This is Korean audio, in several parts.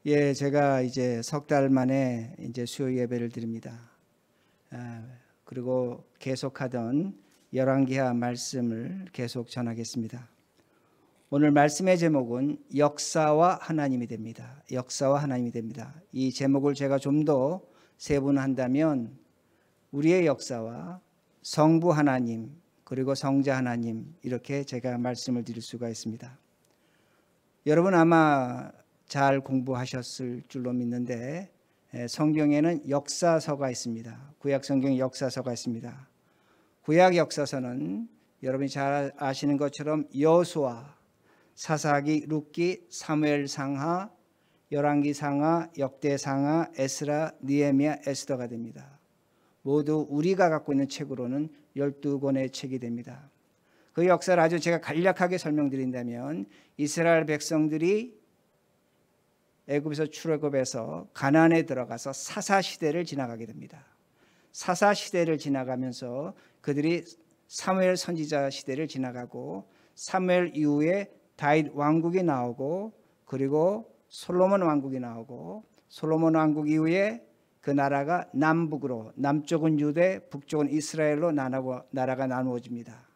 예, 제가 이제 석 달 만에 이제 수요 예배를 드립니다. 그리고 계속하던 열왕기하 말씀을 계속 전하겠습니다. 오늘 말씀의 제목은 역사와 하나님이 됩니다. 역사와 하나님이 됩니다. 이 제목을 제가 좀 더 세분한다면 우리의 역사와 성부 하나님 그리고 성자 하나님, 이렇게 제가 말씀을 드릴 수가 있습니다. 여러분 아마 잘 공부하셨을 줄로 믿는데 성경에는 역사서가 있습니다. 구약 성경에 역사서가 있습니다. 구약 역사서는 여러분이 잘 아시는 것처럼 여호수아, 사사기, 룻기, 사무엘상하, 열왕기상하, 역대상하, 에스라, 느헤미야, 에스더가 됩니다. 모두 우리가 갖고 있는 책으로는 12권의 책이 됩니다. 그 역사를 아주 제가 간략하게 설명드린다면 이스라엘 백성들이 애굽에서 출애굽해서 가나안에 들어가서 사사시대를 지나가게 됩니다. 사사시대를 지나가면서 그들이 사무엘 선지자 시대를 지나가고 사무엘 이후에 다윗 왕국이 나오고 그리고 솔로몬 왕국이 나오고 솔로몬 왕국 이후에 그 나라가 남북으로, 남쪽은 유대, 북쪽은 이스라엘로 나라가 나누어집니다.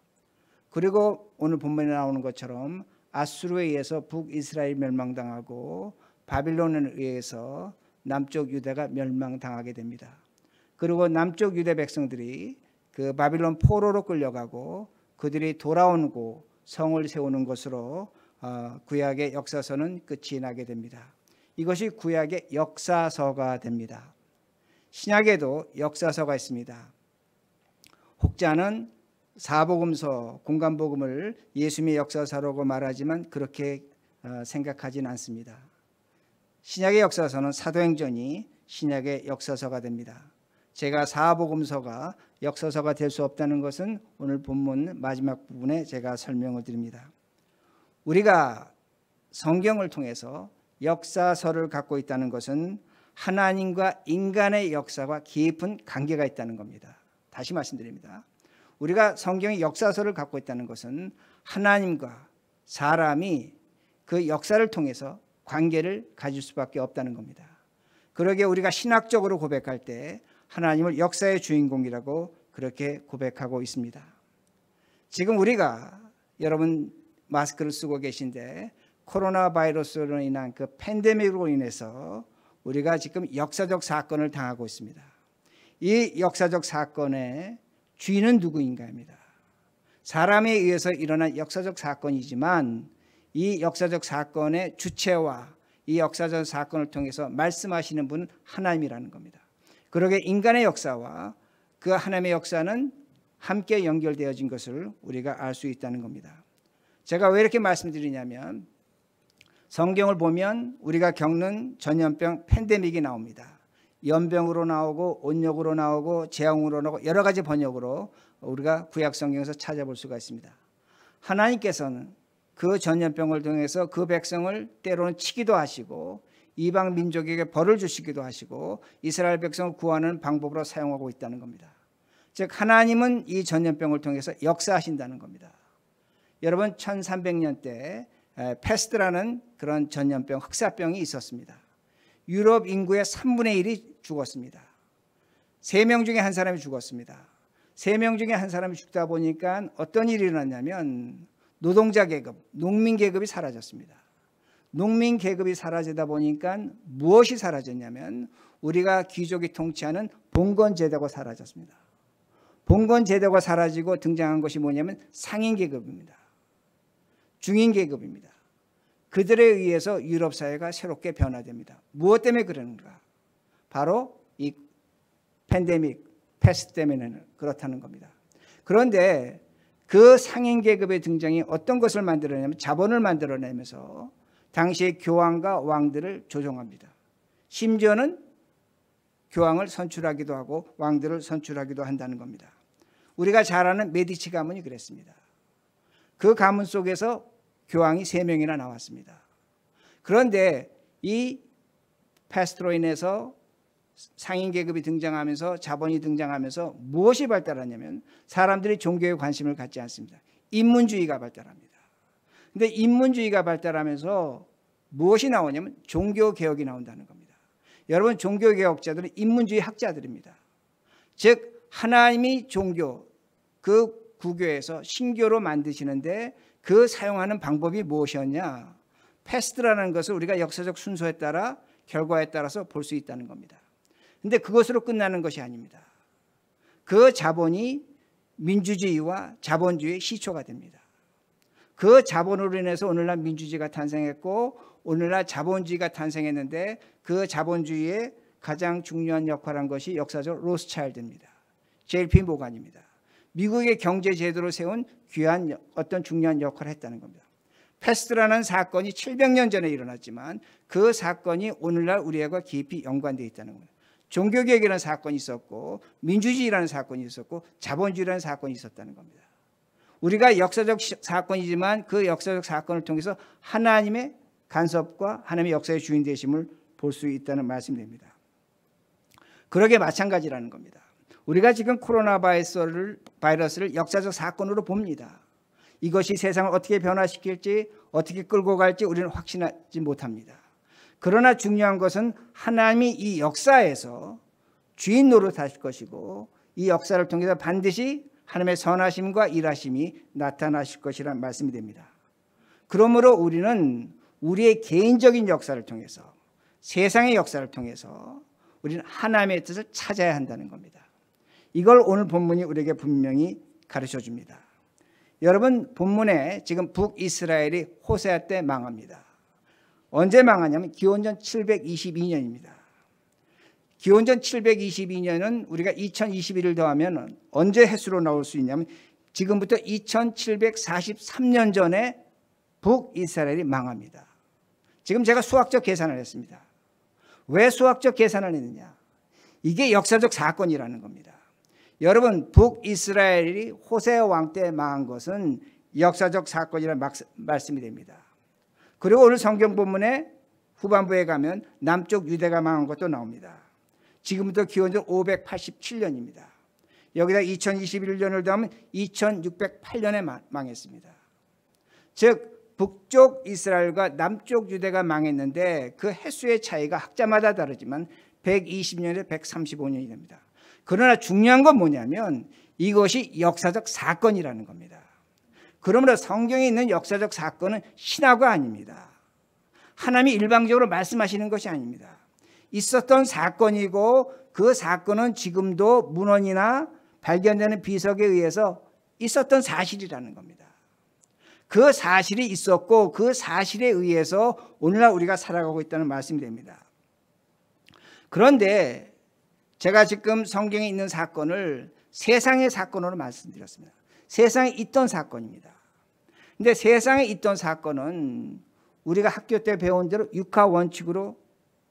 그리고 오늘 본문에 나오는 것처럼 아수르에 의해서 북이스라엘 멸망당하고 바빌론에 의해서 남쪽 유대가 멸망당하게 됩니다. 그리고 남쪽 유대 백성들이 그 바빌론 포로로 끌려가고 그들이 돌아오고 성을 세우는 것으로 구약의 역사서는 끝이 나게 됩니다. 이것이 구약의 역사서가 됩니다. 신약에도 역사서가 있습니다. 혹자는 사복음서, 공간복음을 예수님의 역사서라고 말하지만 그렇게 생각하지는 않습니다. 신약의 역사서는 사도행전이 신약의 역사서가 됩니다. 제가 사복음서가 역사서가 될 수 없다는 것은 오늘 본문 마지막 부분에 제가 설명을 드립니다. 우리가 성경을 통해서 역사서를 갖고 있다는 것은 하나님과 인간의 역사와 깊은 관계가 있다는 겁니다. 다시 말씀드립니다. 우리가 성경의 역사서를 갖고 있다는 것은 하나님과 사람이 그 역사를 통해서 관계를 가질 수밖에 없다는 겁니다. 그러기에 우리가 신학적으로 고백할 때 하나님을 역사의 주인공이라고 그렇게 고백하고 있습니다. 지금 우리가 여러분 마스크를 쓰고 계신데 코로나 바이러스로 인한 그 팬데믹으로 인해서 우리가 지금 역사적 사건을 당하고 있습니다. 이 역사적 사건의 주인은 누구인가입니다. 사람에 의해서 일어난 역사적 사건이지만 이 역사적 사건의 주체와 이 역사적 사건을 통해서 말씀하시는 분은 하나님이라는 겁니다. 그러게 인간의 역사와 그 하나님의 역사는 함께 연결되어진 것을 우리가 알 수 있다는 겁니다. 제가 왜 이렇게 말씀드리냐면 성경을 보면 우리가 겪는 전염병 팬데믹이 나옵니다. 연병으로 나오고 온역으로 나오고 재앙으로 나오고 여러 가지 번역으로 우리가 구약 성경에서 찾아볼 수가 있습니다. 하나님께서는 그 전염병을 통해서 그 백성을 때로는 치기도 하시고 이방 민족에게 벌을 주시기도 하시고 이스라엘 백성을 구하는 방법으로 사용하고 있다는 겁니다. 즉 하나님은 이 전염병을 통해서 역사하신다는 겁니다. 여러분 1300년 때 패스트라는 그런 전염병, 흑사병이 있었습니다. 유럽 인구의 3분의 1이 죽었습니다. 3명 중에 한 사람이 죽었습니다. 3명 중에 한 사람이 죽다 보니까 어떤 일이 일어났냐면 노동자 계급, 농민 계급이 사라졌습니다. 농민 계급이 사라지다 보니까 무엇이 사라졌냐면 우리가 귀족이 통치하는 봉건 제도가 사라졌습니다. 봉건 제도가 사라지고 등장한 것이 뭐냐면 상인 계급입니다. 중인 계급입니다. 그들에 의해서 유럽 사회가 새롭게 변화됩니다. 무엇 때문에 그러는가? 바로 이 팬데믹, 패스트 때문에는 그렇다는 겁니다. 그런데 그 상인 계급의 등장이 어떤 것을 만들어내냐면 자본을 만들어내면서 당시의 교황과 왕들을 조종합니다. 심지어는 교황을 선출하기도 하고 왕들을 선출하기도 한다는 겁니다. 우리가 잘 아는 메디치 가문이 그랬습니다. 그 가문 속에서 교황이 3명이나 나왔습니다. 그런데 이 패스트로 인해서 상인 계급이 등장하면서 자본이 등장하면서 무엇이 발달하냐면 사람들이 종교에 관심을 갖지 않습니다. 인문주의가 발달합니다. 그런데 인문주의가 발달하면서 무엇이 나오냐면 종교개혁이 나온다는 겁니다. 여러분, 종교개혁자들은 인문주의 학자들입니다. 즉 하나님이 종교, 그 구교에서 신교로 만드시는데 그 사용하는 방법이 무엇이었냐? 패스트라는 것을 우리가 역사적 순서에 따라 결과에 따라서 볼 수 있다는 겁니다. 그런데 그것으로 끝나는 것이 아닙니다. 그 자본이 민주주의와 자본주의의 시초가 됩니다. 그 자본으로 인해서 오늘날 민주주의가 탄생했고 오늘날 자본주의가 탄생했는데 그 자본주의의 가장 중요한 역할을 한 것이 역사적 로스차일드입니다. JP 모간입니다. 미국의 경제 제도를 세운 귀한 어떤 중요한 역할을 했다는 겁니다. 패스트라는 사건이 700년 전에 일어났지만 그 사건이 오늘날 우리와 깊이 연관되어 있다는 겁니다. 종교개혁이라는 사건이 있었고 민주주의라는 사건이 있었고 자본주의라는 사건이 있었다는 겁니다. 우리가 역사적 사건이지만 그 역사적 사건을 통해서 하나님의 간섭과 하나님의 역사의 주인 되심을 볼 수 있다는 말씀입니다. 그러게 마찬가지라는 겁니다. 우리가 지금 코로나 바이러스를 역사적 사건으로 봅니다. 이것이 세상을 어떻게 변화시킬지 어떻게 끌고 갈지 우리는 확신하지 못합니다. 그러나 중요한 것은 하나님이 이 역사에서 주인 노릇하실 것이고 이 역사를 통해서 반드시 하나님의 선하심과 일하심이 나타나실 것이라는 말씀이 됩니다. 그러므로 우리는 우리의 개인적인 역사를 통해서 세상의 역사를 통해서 우리는 하나님의 뜻을 찾아야 한다는 겁니다. 이걸 오늘 본문이 우리에게 분명히 가르쳐 줍니다. 여러분, 본문에 지금 북이스라엘이 호세아 때 망합니다. 언제 망하냐면 기원전 722년입니다. 기원전 722년은 우리가 2021을 더하면 언제 해수로 나올 수 있냐면 지금부터 2743년 전에 북이스라엘이 망합니다. 지금 제가 수학적 계산을 했습니다. 왜 수학적 계산을 했느냐? 이게 역사적 사건이라는 겁니다. 여러분, 북이스라엘이 호세아 왕 때 망한 것은 역사적 사건이라는 말씀이 됩니다. 그리고 오늘 성경 본문에 후반부에 가면 남쪽 유대가 망한 것도 나옵니다. 지금부터 기원전 587년입니다. 여기다 2021년을 더하면 2608년에 망했습니다. 즉 북쪽 이스라엘과 남쪽 유대가 망했는데 그 횟수의 차이가 학자마다 다르지만 120년에서 135년이 됩니다. 그러나 중요한 건 뭐냐면 이것이 역사적 사건이라는 겁니다. 그러므로 성경에 있는 역사적 사건은 신화가 아닙니다. 하나님이 일방적으로 말씀하시는 것이 아닙니다. 있었던 사건이고 그 사건은 지금도 문헌이나 발견되는 비석에 의해서 있었던 사실이라는 겁니다. 그 사실이 있었고 그 사실에 의해서 오늘날 우리가 살아가고 있다는 말씀이 됩니다. 그런데 제가 지금 성경에 있는 사건을 세상의 사건으로 말씀드렸습니다. 세상에 있던 사건입니다. 근데 세상에 있던 사건은 우리가 학교 때 배운 대로 육하 원칙으로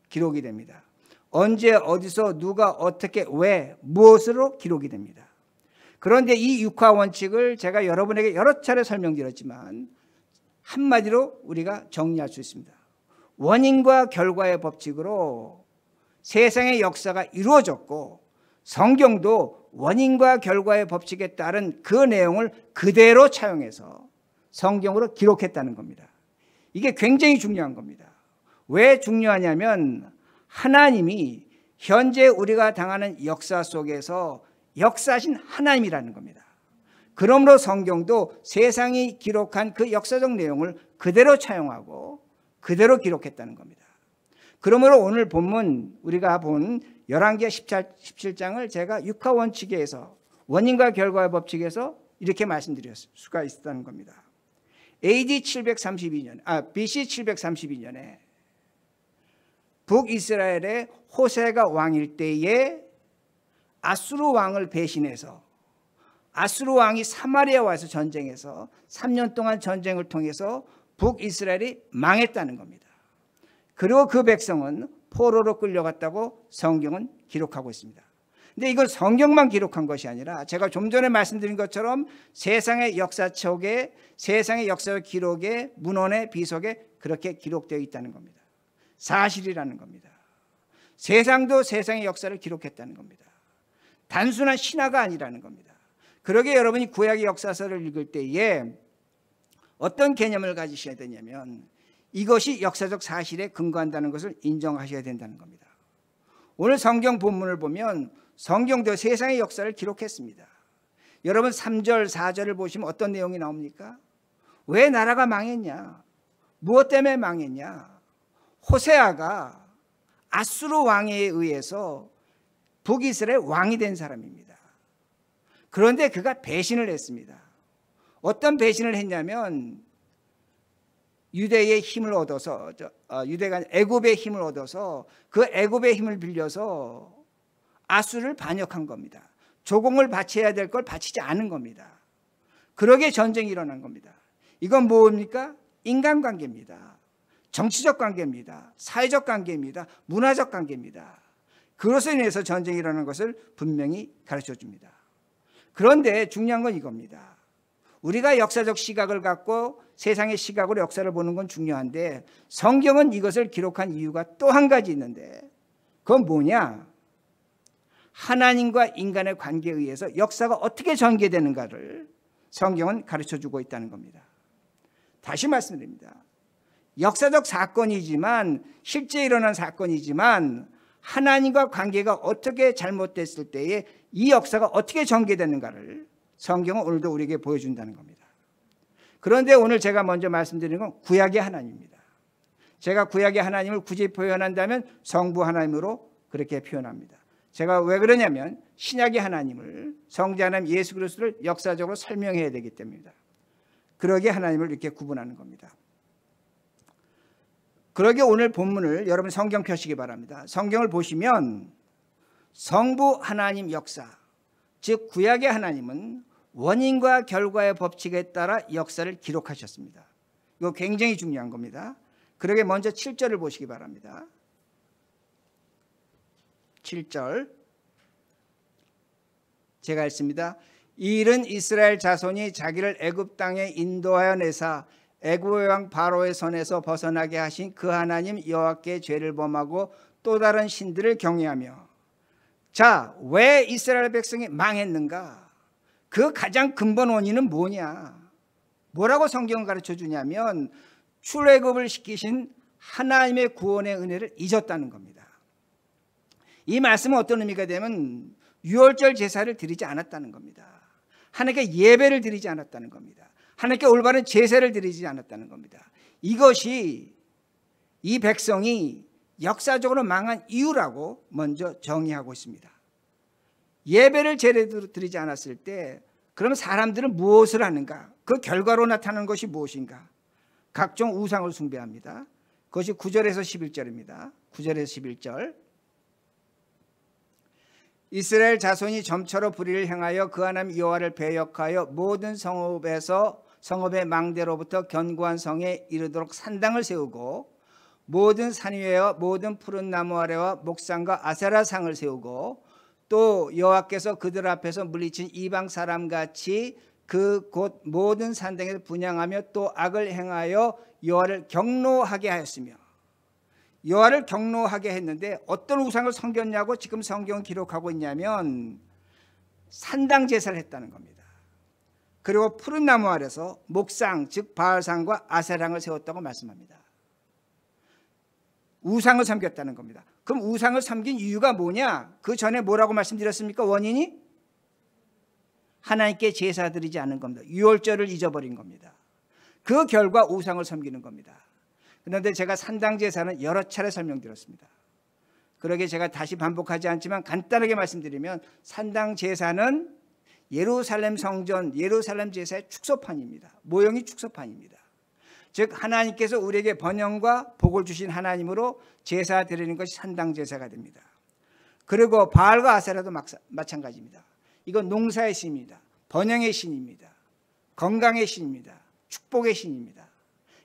기록이 됩니다. 언제 어디서 누가 어떻게 왜 무엇으로 기록이 됩니다. 그런데 이 육하 원칙을 제가 여러분에게 여러 차례 설명드렸지만 한마디로 우리가 정리할 수 있습니다. 원인과 결과의 법칙으로 세상의 역사가 이루어졌고 성경도 원인과 결과의 법칙에 따른 그 내용을 그대로 차용해서 성경으로 기록했다는 겁니다. 이게 굉장히 중요한 겁니다. 왜 중요하냐면 하나님이 현재 우리가 당하는 역사 속에서 역사하신 하나님이라는 겁니다. 그러므로 성경도 세상이 기록한 그 역사적 내용을 그대로 차용하고 그대로 기록했다는 겁니다. 그러므로 오늘 본문 우리가 본 열왕기하 17장을 제가 육하 원칙에서 원인과 결과의 법칙에서 이렇게 말씀드릴 수가 있다는 겁니다. BC 732년에 북이스라엘의 호세가 왕일 때에 아수르 왕을 배신해서 아수르 왕이 사마리아 와서 전쟁해서 3년 동안 전쟁을 통해서 북이스라엘이 망했다는 겁니다. 그리고 그 백성은 포로로 끌려갔다고 성경은 기록하고 있습니다. 근데 이걸 성경만 기록한 것이 아니라 제가 좀 전에 말씀드린 것처럼 세상의 역사책에 세상의 역사적 기록에 문헌의 비석에 그렇게 기록되어 있다는 겁니다. 사실이라는 겁니다. 세상도 세상의 역사를 기록했다는 겁니다. 단순한 신화가 아니라는 겁니다. 그러게 여러분이 구약의 역사서를 읽을 때에 어떤 개념을 가지셔야 되냐면 이것이 역사적 사실에 근거한다는 것을 인정하셔야 된다는 겁니다. 오늘 성경 본문을 보면 성경도 세상의 역사를 기록했습니다. 여러분 3절 4절을 보시면 어떤 내용이 나옵니까? 왜 나라가 망했냐? 무엇 때문에 망했냐? 호세아가 아수르 왕에 의해서 북이스라엘 왕이 된 사람입니다. 그런데 그가 배신을 했습니다. 어떤 배신을 했냐면 유대의 힘을 얻어서 유대가 애굽의 힘을 얻어서 그 애굽의 힘을 빌려서 아수르를 반역한 겁니다. 조공을 바쳐야 될 걸 바치지 않은 겁니다. 그러게 전쟁이 일어난 겁니다. 이건 뭡니까? 인간관계입니다. 정치적 관계입니다. 사회적 관계입니다. 문화적 관계입니다. 그것으로 인해서 전쟁이 일어나는 것을 분명히 가르쳐 줍니다. 그런데 중요한 건 이겁니다. 우리가 역사적 시각을 갖고 세상의 시각으로 역사를 보는 건 중요한데 성경은 이것을 기록한 이유가 또 한 가지 있는데 그건 뭐냐? 하나님과 인간의 관계에 의해서 역사가 어떻게 전개되는가를 성경은 가르쳐주고 있다는 겁니다. 다시 말씀드립니다. 역사적 사건이지만 실제 일어난 사건이지만 하나님과 관계가 어떻게 잘못됐을 때에 이 역사가 어떻게 전개되는가를 성경은 오늘도 우리에게 보여준다는 겁니다. 그런데 오늘 제가 먼저 말씀드리는 건 구약의 하나님입니다. 제가 구약의 하나님을 굳이 표현한다면 성부 하나님으로 그렇게 표현합니다. 제가 왜 그러냐면 신약의 하나님을 성자 하나님 예수 그리스도를 역사적으로 설명해야 되기 때문입니다. 그러기에 하나님을 이렇게 구분하는 겁니다. 그러기에 오늘 본문을 여러분 성경 펴시기 바랍니다. 성경을 보시면 성부 하나님 역사, 즉 구약의 하나님은 원인과 결과의 법칙에 따라 역사를 기록하셨습니다. 이거 굉장히 중요한 겁니다. 그러기에 먼저 7절을 보시기 바랍니다. 7절 제가 읽습니다. 이 일은 이스라엘 자손이 자기를 애굽 땅에 인도하여 내사 애굽의 왕 바로의 손에서 벗어나게 하신 그 하나님 여호와께 죄를 범하고 또 다른 신들을 경외하며. 자, 왜 이스라엘 백성이 망했는가? 그 가장 근본 원인은 뭐냐? 뭐라고 성경을 가르쳐 주냐면 출애굽을 시키신 하나님의 구원의 은혜를 잊었다는 겁니다. 이 말씀은 어떤 의미가 되면 유월절 제사를 드리지 않았다는 겁니다. 하나님께 예배를 드리지 않았다는 겁니다. 하나님께 올바른 제사를 드리지 않았다는 겁니다. 이것이 이 백성이 역사적으로 망한 이유라고 먼저 정의하고 있습니다. 예배를 제대로 드리지 않았을 때 그럼 사람들은 무엇을 하는가? 그 결과로 나타나는 것이 무엇인가? 각종 우상을 숭배합니다. 그것이 9절에서 11절입니다. 9절에서 11절. 이스라엘 자손이 점처로 불의를 행하여 그 하나님 여호와를 배역하여 모든 성읍의 망대로부터 견고한 성에 이르도록 산당을 세우고 모든 산 위에와 모든 푸른 나무 아래와 목상과 아세라상을 세우고 또 여호와께서 그들 앞에서 물리친 이방 사람같이 그 곧 모든 산당에서 분향하며 또 악을 행하여 여호와를 경노하게 하였으며. 여호와를 경노하게 했는데 어떤 우상을 섬겼냐고 지금 성경은 기록하고 있냐면 산당 제사를 했다는 겁니다. 그리고 푸른 나무 아래서 목상 즉 바알상과 아세랑을 세웠다고 말씀합니다. 우상을 섬겼다는 겁니다. 그럼 우상을 섬긴 이유가 뭐냐? 그 전에 뭐라고 말씀드렸습니까? 원인이 하나님께 제사 드리지 않은 겁니다. 유월절을 잊어버린 겁니다. 그 결과 우상을 섬기는 겁니다. 그런데 제가 산당 제사는 여러 차례 설명드렸습니다. 그러게 제가 다시 반복하지 않지만 간단하게 말씀드리면 산당 제사는 예루살렘 성전, 예루살렘 제사의 축소판입니다. 모형이 축소판입니다. 즉 하나님께서 우리에게 번영과 복을 주신 하나님으로 제사 드리는 것이 산당 제사가 됩니다. 그리고 바알과 아세라도 마찬가지입니다. 이건 농사의 신입니다. 번영의 신입니다. 건강의 신입니다. 축복의 신입니다.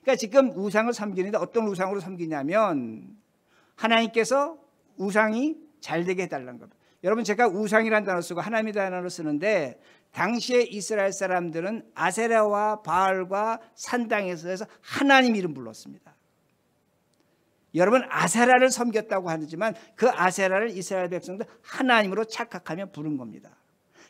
그러니까 지금 우상을 섬기는데 어떤 우상으로 섬기냐면 하나님께서 우상이 잘 되게 해달라는 겁니다. 여러분 제가 우상이라는 단어 쓰고 하나님이라는 단어를 쓰는데 당시에 이스라엘 사람들은 아세라와 바알과 산당에서 해서 하나님 이름 불렀습니다. 여러분 아세라를 섬겼다고 하지만 그 아세라를 이스라엘 백성들 하나님으로 착각하며 부른 겁니다.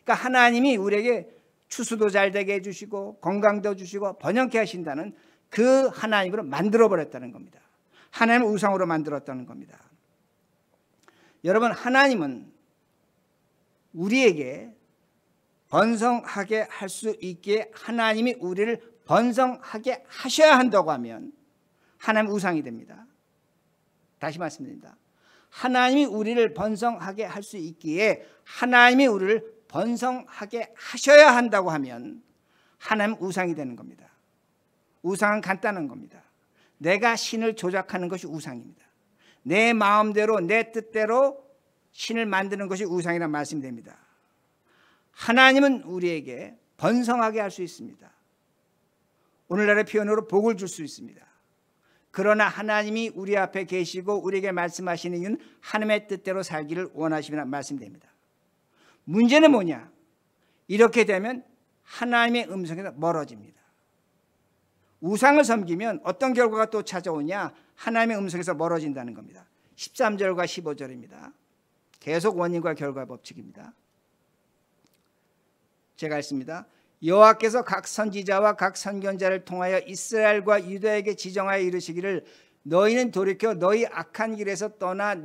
그러니까 하나님이 우리에게 추수도 잘 되게 해주시고 건강도 주시고 번영케 하신다는 그 하나님으로 만들어버렸다는 겁니다. 하나님을 우상으로 만들었다는 겁니다. 여러분, 하나님은 우리에게 번성하게 할 수 있게 하나님이 우리를 번성하게 하셔야 한다고 하면 하나님 우상이 됩니다. 다시 말씀드립니다. 하나님이 우리를 번성하게 할 수 있기에 하나님이 우리를 번성하게 하셔야 한다고 하면 하나님 우상이 되는 겁니다. 우상은 간단한 겁니다. 내가 신을 조작하는 것이 우상입니다. 내 마음대로 내 뜻대로 신을 만드는 것이 우상이라는 말씀이 됩니다. 하나님은 우리에게 번성하게 할 수 있습니다. 오늘날의 표현으로 복을 줄 수 있습니다. 그러나 하나님이 우리 앞에 계시고 우리에게 말씀하시는 이유는 하나님의 뜻대로 살기를 원하시면 말씀됩니다. 문제는 뭐냐? 이렇게 되면 하나님의 음성에서 멀어집니다. 우상을 섬기면 어떤 결과가 또 찾아오냐? 하나님의 음성에서 멀어진다는 겁니다. 13절과 15절입니다. 계속 원인과 결과의 법칙입니다. 제가 읽습니다. 여호와께서 각 선지자와 각 선견자를 통하여 이스라엘과 유다에게 지정하여 이르시기를 너희는 돌이켜 너희 악한 길에서 떠나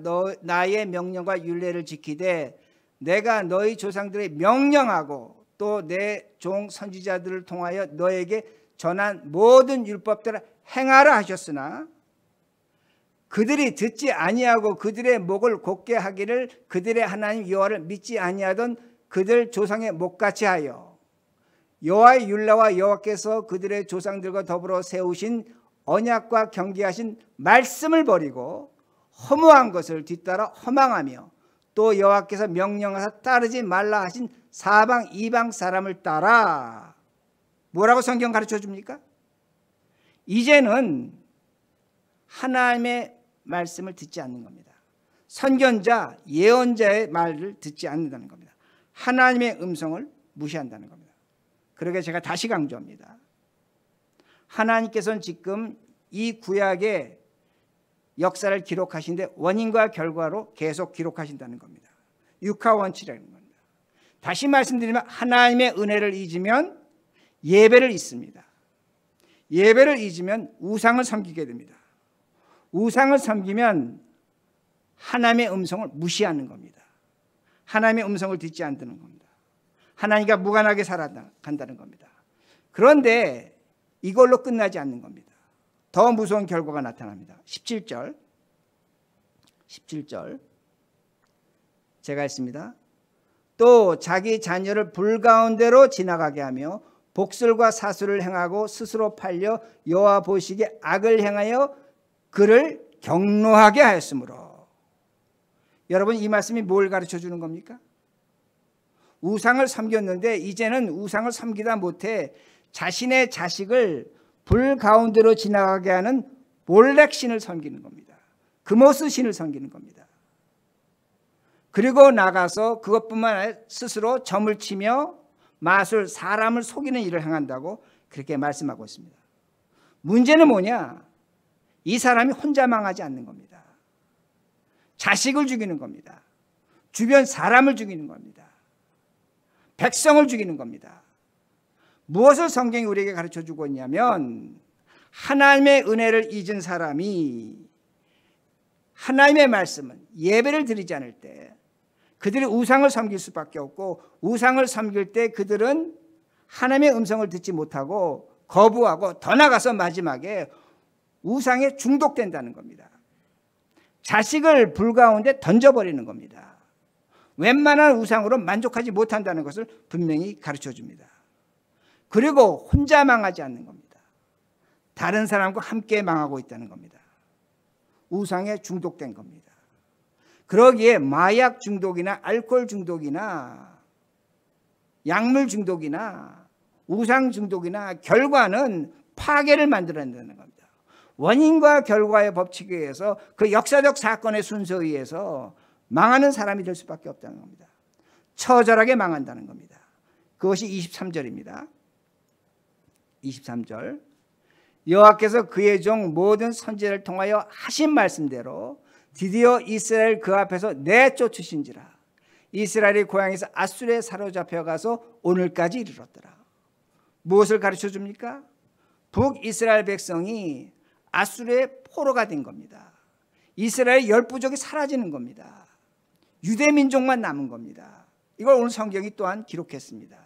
나의 명령과 율례를 지키되 내가 너희 조상들의 명령하고 또 내 종 선지자들을 통하여 너에게 전한 모든 율법대로 행하라 하셨으나 그들이 듣지 아니하고 그들의 목을 곧게 하기를 그들의 하나님 여호와를 믿지 아니하던 그들 조상의 목같이 하여 여호와의 율례와 여호와께서 그들의 조상들과 더불어 세우신 언약과 경계하신 말씀을 버리고 허무한 것을 뒤따라 허망하며 또 여호와께서 명령하사 따르지 말라 하신 사방 이방 사람을 따라. 뭐라고 성경 가르쳐 줍니까? 이제는 하나님의 말씀을 듣지 않는 겁니다. 선견자, 예언자의 말을 듣지 않는다는 겁니다. 하나님의 음성을 무시한다는 겁니다. 그러게 제가 다시 강조합니다. 하나님께서는 지금 이 구약의 역사를 기록하시는데 원인과 결과로 계속 기록하신다는 겁니다. 육하원칙이라는 겁니다. 다시 말씀드리면 하나님의 은혜를 잊으면 예배를 잊습니다. 예배를 잊으면 우상을 섬기게 됩니다. 우상을 섬기면 하나님의 음성을 무시하는 겁니다. 하나님의 음성을 듣지 않는 겁니다. 하나님과 무관하게 살아간다는 겁니다. 그런데 이걸로 끝나지 않는 겁니다. 더 무서운 결과가 나타납니다. 17절 제가 했습니다. 또 자기 자녀를 불 가운데로 지나가게 하며 복술과 사술을 행하고 스스로 팔려 여호와 보시기에 악을 행하여 그를 경노하게 하였으므로. 여러분, 이 말씀이 뭘 가르쳐 주는 겁니까? 우상을 섬겼는데 이제는 우상을 섬기다 못해 자신의 자식을 불 가운데로 지나가게 하는 몰렉 신을 섬기는 겁니다. 그모스 신을 섬기는 겁니다. 그리고 나가서 그것뿐만 아니라 스스로 점을 치며 마술, 사람을 속이는 일을 행한다고 그렇게 말씀하고 있습니다. 문제는 뭐냐? 이 사람이 혼자 망하지 않는 겁니다. 자식을 죽이는 겁니다. 주변 사람을 죽이는 겁니다. 백성을 죽이는 겁니다. 무엇을 성경이 우리에게 가르쳐주고 있냐면 하나님의 은혜를 잊은 사람이 하나님의 말씀은 예배를 드리지 않을 때 그들이 우상을 섬길 수밖에 없고 우상을 섬길 때 그들은 하나님의 음성을 듣지 못하고 거부하고 더 나아가서 마지막에 우상에 중독된다는 겁니다. 자식을 불 가운데 던져버리는 겁니다. 웬만한 우상으로 만족하지 못한다는 것을 분명히 가르쳐줍니다. 그리고 혼자 망하지 않는 겁니다. 다른 사람과 함께 망하고 있다는 겁니다. 우상에 중독된 겁니다. 그러기에 마약 중독이나 알코올 중독이나 약물 중독이나 우상 중독이나 결과는 파괴를 만들어낸다는 겁니다. 원인과 결과의 법칙에 의해서 그 역사적 사건의 순서에 의해서 망하는 사람이 될 수밖에 없다는 겁니다. 처절하게 망한다는 겁니다. 그것이 23절입니다. 23절. 여호와께서 그의 종 모든 선지자를 통하여 하신 말씀대로 드디어 이스라엘 그 앞에서 내쫓으신지라. 이스라엘이 고향에서 앗술에 사로잡혀 가서 오늘까지 이르렀더라. 무엇을 가르쳐 줍니까? 북이스라엘 백성이 아수르의 포로가 된 겁니다. 이스라엘 열 부족이 사라지는 겁니다. 유대 민족만 남은 겁니다. 이걸 오늘 성경이 또한 기록했습니다.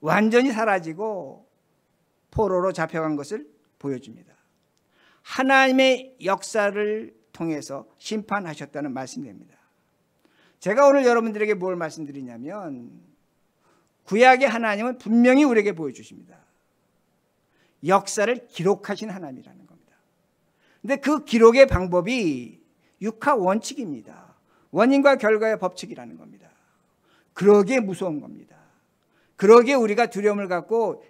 완전히 사라지고 포로로 잡혀간 것을 보여줍니다. 하나님의 역사를 통해서 심판하셨다는 말씀이 됩니다. 제가 오늘 여러분들에게 뭘 말씀드리냐면 구약의 하나님은 분명히 우리에게 보여주십니다. 역사를 기록하신 하나님이라는 겁니다. 그런데 그 기록의 방법이 육하 원칙입니다. 원인과 결과의 법칙이라는 겁니다. 그러기에 무서운 겁니다. 그러기에 우리가 두려움을 갖고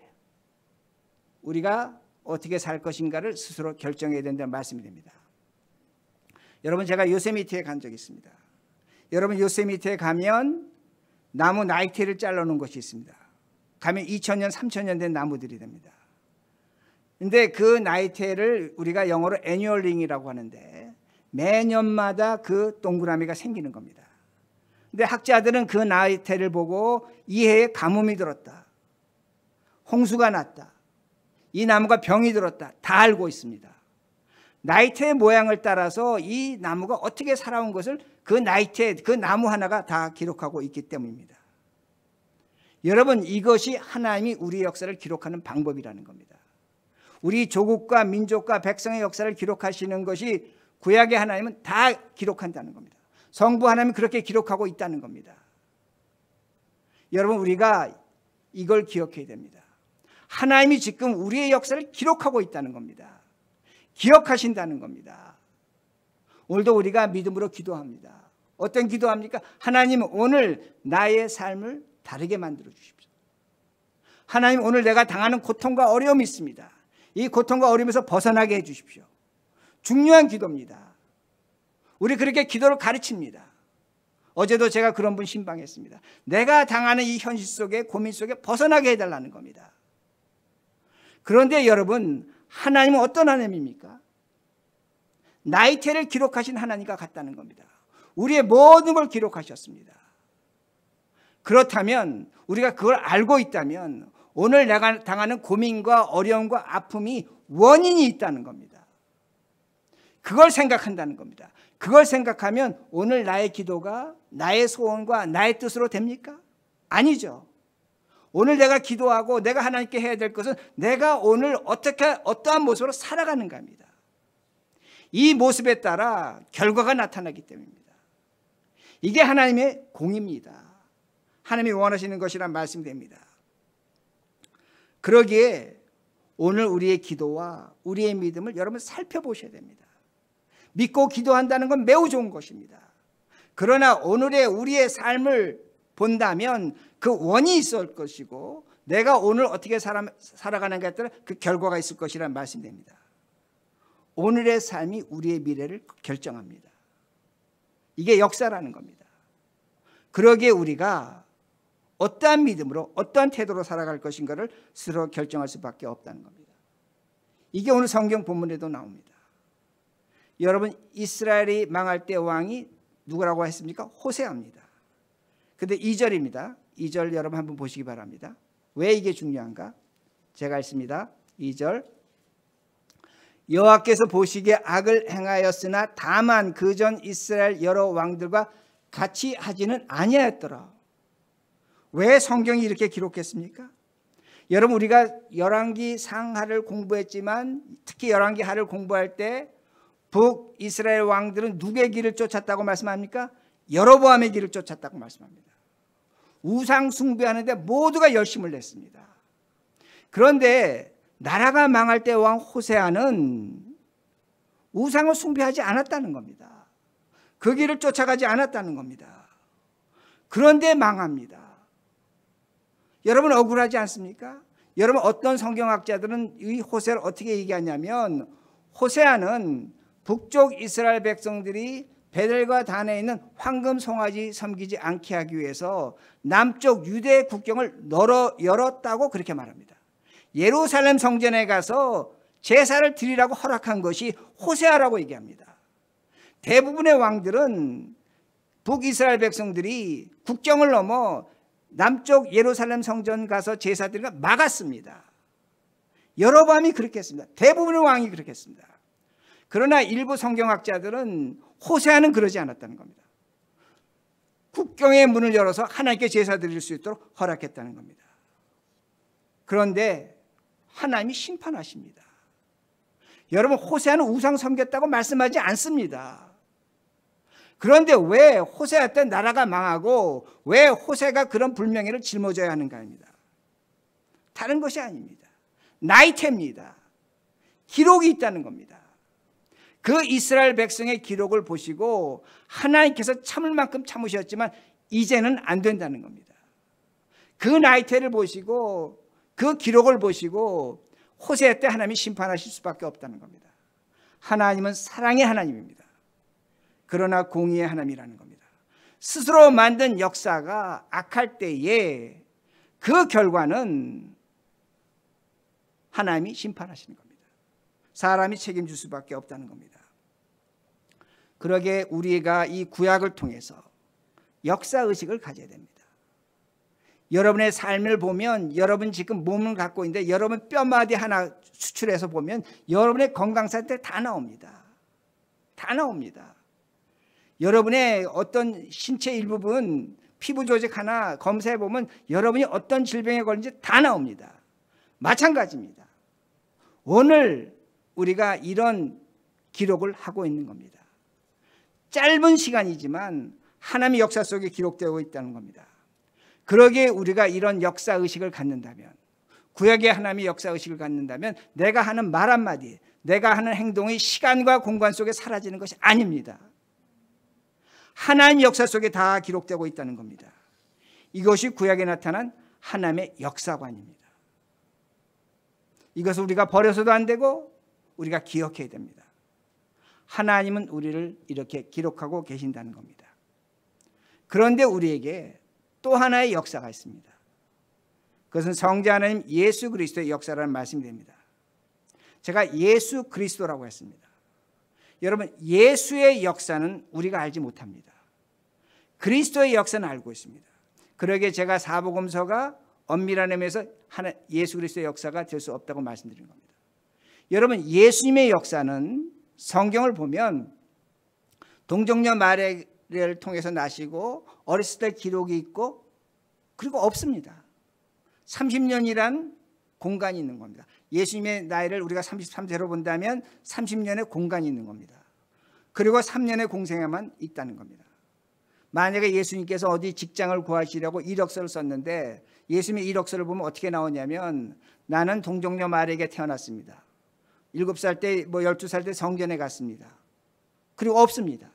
우리가 어떻게 살 것인가를 스스로 결정해야 된다는 말씀이 됩니다. 여러분, 제가 요세미티에 간 적이 있습니다. 여러분, 요세미티에 가면 나무 나이테를 잘라놓은 것이 있습니다. 가면 2000년, 3000년 된 나무들이 됩니다. 근데 그 나이테를 우리가 영어로 애니얼링이라고 하는데 매년마다 그 동그라미가 생기는 겁니다. 근데 학자들은 그 나이테를 보고 이 해에 가뭄이 들었다, 홍수가 났다, 이 나무가 병이 들었다, 다 알고 있습니다. 나이테의 모양을 따라서 이 나무가 어떻게 살아온 것을 그 나이테, 그 나무 하나가 다 기록하고 있기 때문입니다. 여러분, 이것이 하나님이 우리의 역사를 기록하는 방법이라는 겁니다. 우리 조국과 민족과 백성의 역사를 기록하시는 것이 구약의 하나님은 다 기록한다는 겁니다. 성부 하나님은 그렇게 기록하고 있다는 겁니다. 여러분, 우리가 이걸 기억해야 됩니다. 하나님이 지금 우리의 역사를 기록하고 있다는 겁니다. 기억하신다는 겁니다. 오늘도 우리가 믿음으로 기도합니다. 어떤 기도합니까? 하나님, 오늘 나의 삶을 다르게 만들어 주십시오. 하나님, 오늘 내가 당하는 고통과 어려움이 있습니다. 이 고통과 어려움에서 벗어나게 해 주십시오. 중요한 기도입니다. 우리 그렇게 기도를 가르칩니다. 어제도 제가 그런 분 신방했습니다. 내가 당하는 이 현실 속에, 고민 속에 벗어나게 해달라는 겁니다. 그런데 여러분, 하나님은 어떤 하나님입니까? 나이테를 기록하신 하나님과 같다는 겁니다. 우리의 모든 걸 기록하셨습니다. 그렇다면, 우리가 그걸 알고 있다면 오늘 내가 당하는 고민과 어려움과 아픔이 원인이 있다는 겁니다. 그걸 생각한다는 겁니다. 그걸 생각하면 오늘 나의 기도가 나의 소원과 나의 뜻으로 됩니까? 아니죠. 오늘 내가 기도하고 내가 하나님께 해야 될 것은 내가 오늘 어떠한 모습으로 살아가는가입니다. 이 모습에 따라 결과가 나타나기 때문입니다. 이게 하나님의 공입니다. 하나님이 원하시는 것이란 말씀이 됩니다. 그러기에 오늘 우리의 기도와 우리의 믿음을 여러분 살펴보셔야 됩니다. 믿고 기도한다는 건 매우 좋은 것입니다. 그러나 오늘의 우리의 삶을 본다면 그 원인이 있을 것이고 내가 오늘 어떻게 살아가는가에 따라 그 결과가 있을 것이라는 말씀이 됩니다. 오늘의 삶이 우리의 미래를 결정합니다. 이게 역사라는 겁니다. 그러기에 우리가 어떠한 믿음으로 어떠한 태도로 살아갈 것인가를 스스로 결정할 수밖에 없다는 겁니다. 이게 오늘 성경 본문에도 나옵니다. 여러분, 이스라엘이 망할 때 왕이 누구라고 했습니까? 호세아입니다. 근데 2절입니다. 2절 여러분 한번 보시기 바랍니다. 왜 이게 중요한가? 제가 읽습니다. 2절. 여호와께서 보시기에 악을 행하였으나 다만 그전 이스라엘 여러 왕들과 같이 하지는 아니하였더라. 왜 성경이 이렇게 기록했습니까? 여러분, 우리가 열왕기 상하를 공부했지만 특히 열왕기 하를 공부할 때 북이스라엘 왕들은 누구의 길을 쫓았다고 말씀합니까? 여로보암의 길을 쫓았다고 말씀합니다. 우상 숭배하는데 모두가 열심을 냈습니다. 그런데 나라가 망할 때 왕 호세아는 우상을 숭배하지 않았다는 겁니다. 그 길을 쫓아가지 않았다는 겁니다. 그런데 망합니다. 여러분, 억울하지 않습니까? 여러분, 어떤 성경학자들은 이 호세를 어떻게 얘기하냐면 호세아는 북쪽 이스라엘 백성들이 베델과 단에 있는 황금 송아지 섬기지 않게 하기 위해서 남쪽 유대 국경을 열었다고 그렇게 말합니다. 예루살렘 성전에 가서 제사를 드리라고 허락한 것이 호세아라고 얘기합니다. 대부분의 왕들은 북이스라엘 백성들이 국경을 넘어 남쪽 예루살렘 성전 가서 제사 드리는 걸 막았습니다. 여로보암이 그렇게 했습니다. 대부분의 왕이 그렇게 했습니다. 그러나 일부 성경학자들은 호세아는 그러지 않았다는 겁니다. 국경의 문을 열어서 하나님께 제사 드릴 수 있도록 허락했다는 겁니다. 그런데 하나님이 심판하십니다. 여러분, 호세아는 우상 섬겼다고 말씀하지 않습니다. 그런데 왜 호세아 때 나라가 망하고 왜 호세가 그런 불명예를 짊어져야 하는가 합니다. 다른 것이 아닙니다. 나이테입니다. 기록이 있다는 겁니다. 그 이스라엘 백성의 기록을 보시고 하나님께서 참을 만큼 참으셨지만 이제는 안 된다는 겁니다. 그 나이테를 보시고 그 기록을 보시고 호세아 때 하나님이 심판하실 수밖에 없다는 겁니다. 하나님은 사랑의 하나님입니다. 그러나 공의의 하나님이라는 겁니다. 스스로 만든 역사가 악할 때에 그 결과는 하나님이 심판하시는 겁니다. 사람이 책임질 수밖에 없다는 겁니다. 그러게 우리가 이 구약을 통해서 역사의식을 가져야 됩니다. 여러분의 삶을 보면 여러분 지금 몸을 갖고 있는데 여러분 뼈마디 하나 수출해서 보면 여러분의 건강 상태 다 나옵니다. 다 나옵니다. 여러분의 어떤 신체 일부분 피부 조직 하나 검사해 보면 여러분이 어떤 질병에 걸린지 다 나옵니다. 마찬가지입니다. 오늘 우리가 이런 기록을 하고 있는 겁니다. 짧은 시간이지만 하나님의 역사 속에 기록되고 있다는 겁니다. 그러기에 우리가 이런 역사의식을 갖는다면, 구약의 하나님의 역사의식을 갖는다면 내가 하는 말 한마디, 내가 하는 행동이 시간과 공간 속에 사라지는 것이 아닙니다. 하나님 역사 속에 다 기록되고 있다는 겁니다. 이것이 구약에 나타난 하나님의 역사관입니다. 이것을 우리가 버려서도 안 되고 우리가 기억해야 됩니다. 하나님은 우리를 이렇게 기록하고 계신다는 겁니다. 그런데 우리에게 또 하나의 역사가 있습니다. 그것은 성자 하나님 예수 그리스도의 역사라는 말씀이 됩니다. 제가 예수 그리스도라고 했습니다. 여러분, 예수의 역사는 우리가 알지 못합니다. 그리스도의 역사는 알고 있습니다. 그러기에 제가 사복음서가 엄밀한 의미에서 예수 그리스도의 역사가 될 수 없다고 말씀드린 겁니다. 여러분, 예수님의 역사는 성경을 보면 동정녀 마리아를 통해서 나시고 어렸을 때 기록이 있고 그리고 없습니다. 30년이란 공간이 있는 겁니다. 예수님의 나이를 우리가 33세로 본다면 30년의 공간이 있는 겁니다. 그리고 3년의 공생애만 있다는 겁니다. 만약에 예수님께서 어디 직장을 구하시려고 이력서를 썼는데 예수님의 이력서를 보면 어떻게 나오냐면 나는 동정녀 마리아에게 태어났습니다. 7살 때 12살 때 성전에 갔습니다. 그리고 없습니다.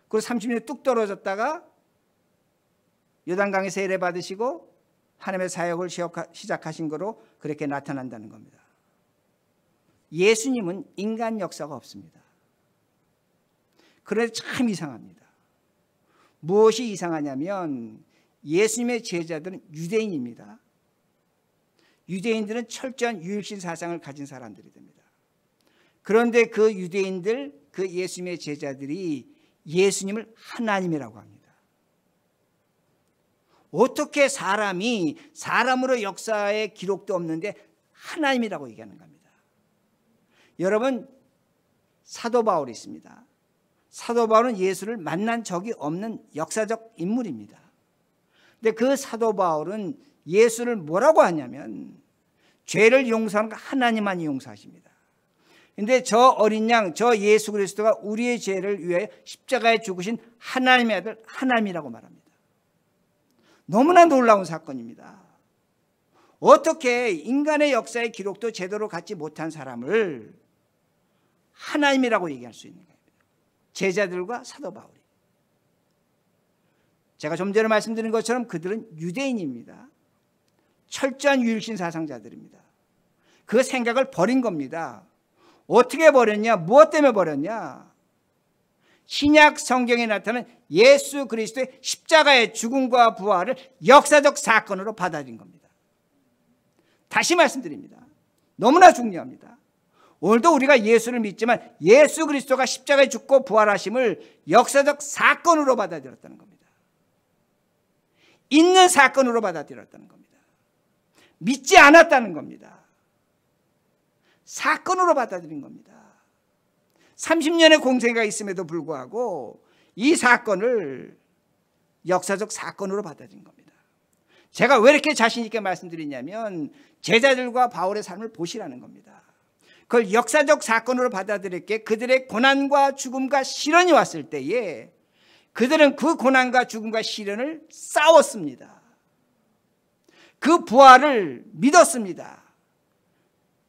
그리고 30년에 뚝 떨어졌다가 요단강에 세례 받으시고 하나님의 사역을 시작하신 거로 그렇게 나타난다는 겁니다. 예수님은 인간 역사가 없습니다. 그래서 참 이상합니다. 무엇이 이상하냐면 예수님의 제자들은 유대인입니다. 유대인들은 철저한 유일신 사상을 가진 사람들이 됩니다. 그런데 그 유대인들, 그 예수님의 제자들이 예수님을 하나님이라고 합니다. 어떻게 사람이 사람으로 역사에 기록도 없는데 하나님이라고 얘기하는 겁니다. 여러분, 사도 바울이 있습니다. 사도 바울은 예수를 만난 적이 없는 역사적 인물입니다. 근데 그 사도 바울은 예수를 뭐라고 하냐면 죄를 용서하는 하나님만이 용서하십니다. 근데 저 어린 양, 저 예수 그리스도가 우리의 죄를 위하여 십자가에 죽으신 하나님의 아들 하나님이라고 말합니다. 너무나 놀라운 사건입니다. 어떻게 인간의 역사의 기록도 제대로 갖지 못한 사람을 하나님이라고 얘기할 수 있는가? 제자들과 사도 바울이. 제가 좀 전에 말씀드린 것처럼 그들은 유대인입니다. 철저한 유일신 사상자들입니다. 그 생각을 버린 겁니다. 어떻게 버렸냐? 무엇 때문에 버렸냐? 신약 성경에 나타나는 예수 그리스도의 십자가의 죽음과 부활을 역사적 사건으로 받아들인 겁니다. 다시 말씀드립니다. 너무나 중요합니다. 오늘도 우리가 예수를 믿지만 예수 그리스도가 십자가에 죽고 부활하심을 역사적 사건으로 받아들였다는 겁니다. 있는 사건으로 받아들였다는 겁니다. 믿지 않았다는 겁니다. 사건으로 받아들인 겁니다. 30년의 공생애가 있음에도 불구하고 이 사건을 역사적 사건으로 받아들인 겁니다. 제가 왜 이렇게 자신 있게 말씀드리냐면 제자들과 바울의 삶을 보시라는 겁니다. 그걸 역사적 사건으로 받아들였기에 그들의 고난과 죽음과 시련이 왔을 때에 그들은 그 고난과 죽음과 시련을 싸웠습니다. 그 부활을 믿었습니다.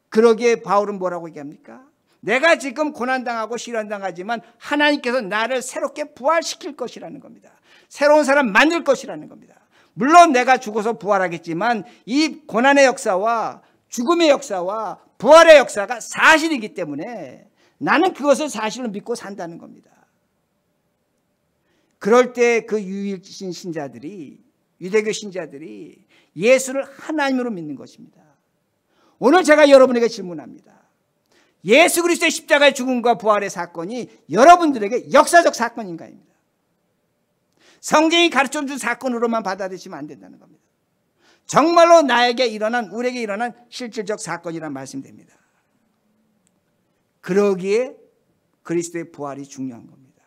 그러기에 바울은 뭐라고 얘기합니까? 내가 지금 고난당하고 시련당하지만 하나님께서 나를 새롭게 부활시킬 것이라는 겁니다. 새로운 사람 만들 것이라는 겁니다. 물론 내가 죽어서 부활하겠지만 이 고난의 역사와 죽음의 역사와 부활의 역사가 사실이기 때문에 나는 그것을 사실로 믿고 산다는 겁니다. 그럴 때 그 유일신 신자들이, 유대교 신자들이 예수를 하나님으로 믿는 것입니다. 오늘 제가 여러분에게 질문합니다. 예수 그리스도의 십자가의 죽음과 부활의 사건이 여러분들에게 역사적 사건인가입니다. 성경이 가르쳐준 사건으로만 받아들이시면 안 된다는 겁니다. 정말로 나에게 일어난, 우리에게 일어난 실질적 사건이란 말씀됩니다. 그러기에 그리스도의 부활이 중요한 겁니다.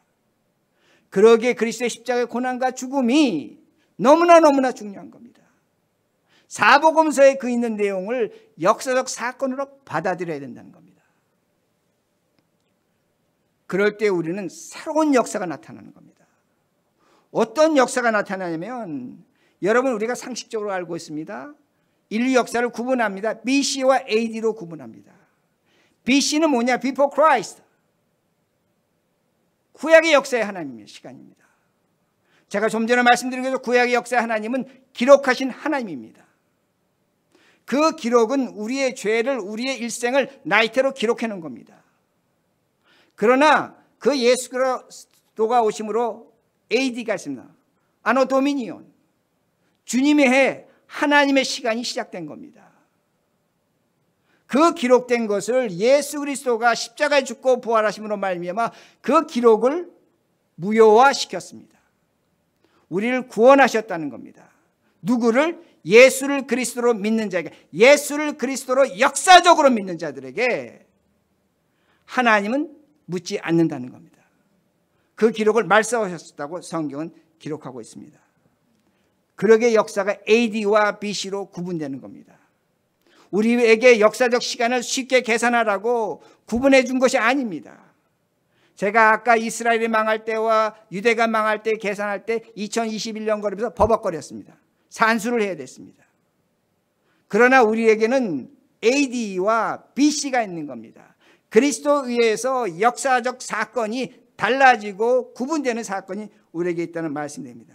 그러기에 그리스도의 십자가의 고난과 죽음이 너무나 중요한 겁니다. 사복음서에 그 있는 내용을 역사적 사건으로 받아들여야 된다는 겁니다. 그럴 때 우리는 새로운 역사가 나타나는 겁니다. 어떤 역사가 나타나냐면 여러분 우리가 상식적으로 알고 있습니다. 인류 역사를 구분합니다. BC와 AD로 구분합니다. BC는 뭐냐? Before Christ. 구약의 역사의 하나님의 시간입니다. 제가 좀 전에 말씀드린 것처럼 구약의 역사의 하나님은 기록하신 하나님입니다. 그 기록은 우리의 죄를, 우리의 일생을 나이테로 기록해 놓은 겁니다. 그러나 그 예수 그리스도가 오심으로 AD가 있습니다. 아노 도미니온. 주님의 해, 하나님의 시간이 시작된 겁니다. 그 기록된 것을 예수 그리스도가 십자가에 죽고 부활하심으로 말미암아 그 기록을 무효화시켰습니다. 우리를 구원하셨다는 겁니다. 누구를? 예수를 그리스도로 믿는 자에게, 예수를 그리스도로 역사적으로 믿는 자들에게 하나님은 묻지 않는다는 겁니다. 그 기록을 말씀하셨다고 성경은 기록하고 있습니다. 그러기에 역사가 AD와 BC로 구분되는 겁니다. 우리에게 역사적 시간을 쉽게 계산하라고 구분해 준 것이 아닙니다. 제가 아까 이스라엘이 망할 때와 유대가 망할 때 계산할 때 2021년 거리면서 버벅거렸습니다. 산수를 해야 됐습니다. 그러나 우리에게는 AD와 BC가 있는 겁니다. 그리스도 위에서 역사적 사건이 달라지고 구분되는 사건이 우리에게 있다는 말씀입니다.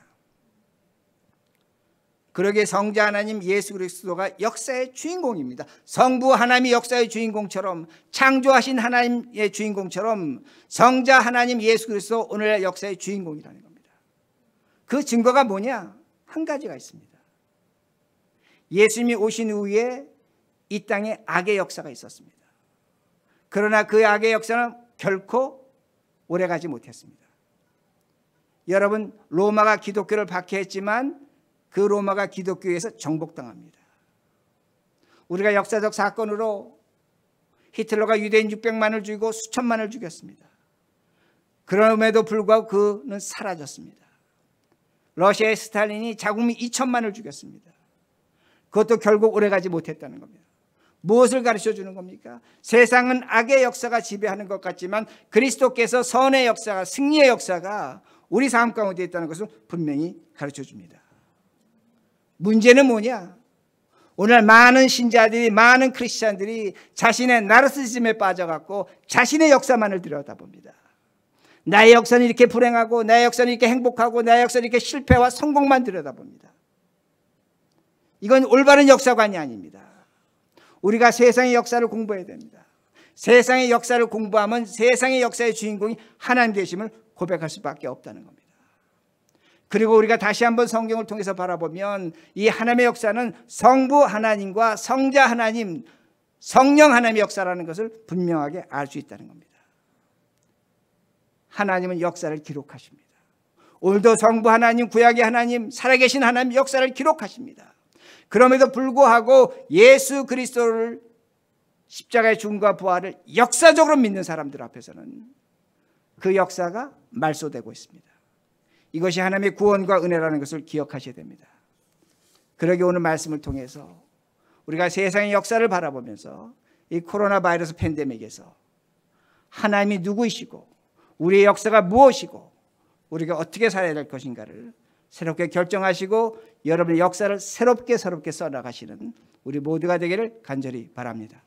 그러기에 성자 하나님 예수 그리스도가 역사의 주인공입니다. 성부 하나님이 역사의 주인공처럼, 창조하신 하나님의 주인공처럼 성자 하나님 예수 그리스도 오늘날 역사의 주인공이라는 겁니다. 그 증거가 뭐냐? 한 가지가 있습니다. 예수님이 오신 후에 이 땅에 악의 역사가 있었습니다. 그러나 그 악의 역사는 결코 오래가지 못했습니다. 여러분, 로마가 기독교를 박해했지만 그 로마가 기독교에서 정복당합니다. 우리가 역사적 사건으로 히틀러가 유대인 600만을 죽이고 수천만을 죽였습니다. 그럼에도 불구하고 그는 사라졌습니다. 러시아의 스탈린이 자국민 2천만을 죽였습니다. 그것도 결국 오래가지 못했다는 겁니다. 무엇을 가르쳐 주는 겁니까? 세상은 악의 역사가 지배하는 것 같지만 그리스도께서 선의 역사가, 승리의 역사가 우리 삶 가운데 있다는 것을 분명히 가르쳐 줍니다. 문제는 뭐냐? 오늘 많은 신자들이, 많은 크리스찬들이 자신의 나르시즘에 빠져갖고 자신의 역사만을 들여다봅니다. 나의 역사는 이렇게 불행하고, 나의 역사는 이렇게 행복하고, 나의 역사는 이렇게 실패와 성공만 들여다봅니다. 이건 올바른 역사관이 아닙니다. 우리가 세상의 역사를 공부해야 됩니다. 세상의 역사를 공부하면 세상의 역사의 주인공이 하나님 되심을 고백할 수밖에 없다는 겁니다. 그리고 우리가 다시 한번 성경을 통해서 바라보면 이 하나님의 역사는 성부 하나님과 성자 하나님, 성령 하나님의 역사라는 것을 분명하게 알 수 있다는 겁니다. 하나님은 역사를 기록하십니다. 오늘도 성부 하나님, 구약의 하나님, 살아계신 하나님 역사를 기록하십니다. 그럼에도 불구하고 예수 그리스도를 십자가의 죽음과 부활을 역사적으로 믿는 사람들 앞에서는 그 역사가 말소되고 있습니다. 이것이 하나님의 구원과 은혜라는 것을 기억하셔야 됩니다. 그러기 오늘 말씀을 통해서 우리가 세상의 역사를 바라보면서 이 코로나 바이러스 팬데믹에서 하나님이 누구이시고 우리의 역사가 무엇이고 우리가 어떻게 살아야 될 것인가를 새롭게 결정하시고 여러분의 역사를 새롭게 써나가시는 우리 모두가 되기를 간절히 바랍니다.